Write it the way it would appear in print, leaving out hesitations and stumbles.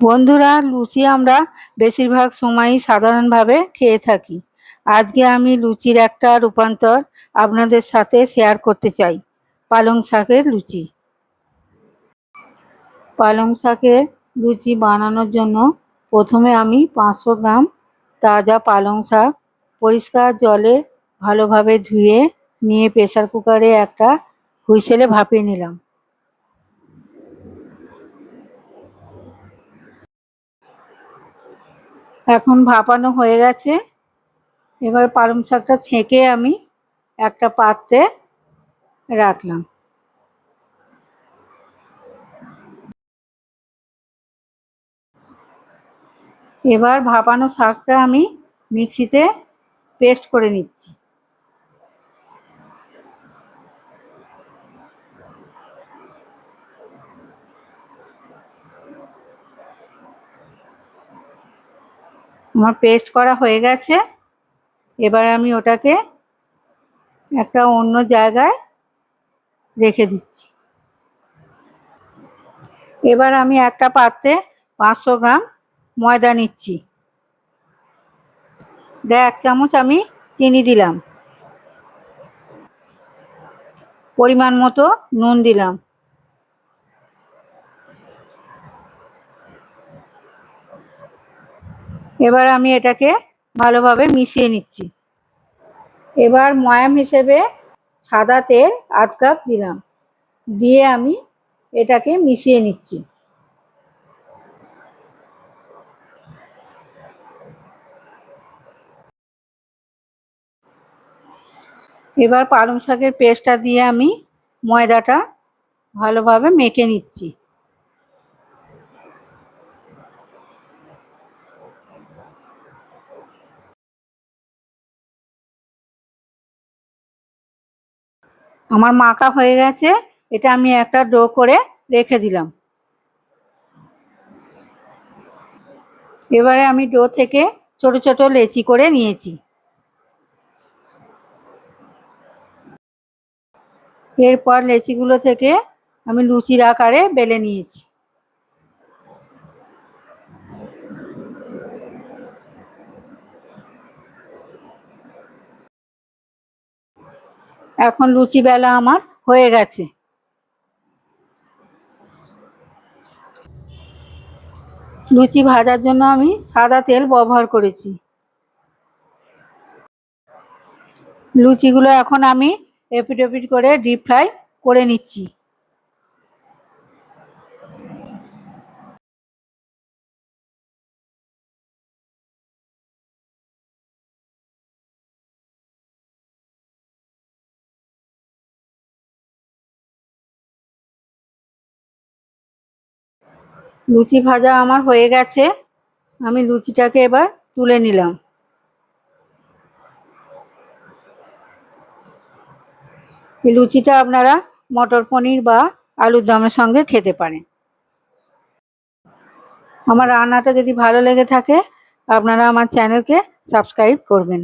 বন্ধুরা, লুচি আমরা বেশিরভাগ সময়ই সাধারণভাবে খেয়ে থাকি। আজকে আমি লুচির একটা রূপান্তর আপনাদের সাথে শেয়ার করতে চাই। পালং শাকের লুচি। পালং শাকের লুচি বানানোর জন্য প্রথমে আমি 500 গ্রাম তাজা পালং শাক পরিষ্কার জলে ভালোভাবে ধুয়ে নিয়ে প্রেসার কুকারে একটা হুইসেলে ভাপিয়ে নিলাম। এখন ভাপানো হয়ে গেছে। এবার পালং শাকটা ছেঁকে আমি একটা পাত্রে রাখলাম। এবার ভাপানো শাকটা আমি মিক্সিতে পেস্ট করে নিচ্ছি। আমার পেস্ট করা হয়ে গেছে। এবার আমি ওটাকে একটা অন্য জায়গায় রেখে দিচ্ছি। এবার আমি একটা পাত্রে 500 গ্রাম ময়দা নিচ্ছি। 1 চামচ আমি চিনি দিলাম, পরিমাণ মতো নুন দিলাম। এবার আমি এটাকে ভালোভাবে মিশিয়ে নিচ্ছি। এবার ময়াম হিসেবে সাদা তেল 1/2 কাপ দিলাম, দিয়ে আমি এটাকে মিশিয়ে নিচ্ছি। এবার পালং শাকের পেস্টটা দিয়ে আমি ময়দাটা ভালোভাবে মেখে নিচ্ছি। আমার মাখা হয়ে গেছে। এটা আমি একটা ডো করে রেখে দিলাম। এবারে আমি ডো থেকে ছোট ছোট লেচি করে নিয়েছি। এরপর লেচিগুলো থেকে আমি লুচির আকারে বেলে নিয়েছি। এখন লুচি বেলা আমার হয়ে গেছে। লুচি ভাজার জন্য আমি সাদা তেল ব্যবহার করেছি। লুচিগুলো এখন আমি এপিট ওপিট করে ডিপ ফ্রাই করে নিচ্ছি। লুচি ভাজা আমার হয়ে গেছে। আমি লুচিটাকে এবার তুলে নিলাম। এই লুচিটা আপনারা মটর পনির বা আলুর দমের সঙ্গে খেতে পারেন। আমার রান্নাটা যদি ভালো লেগে থাকে আপনারা আমার চ্যানেলকে সাবস্ক্রাইব করবেন।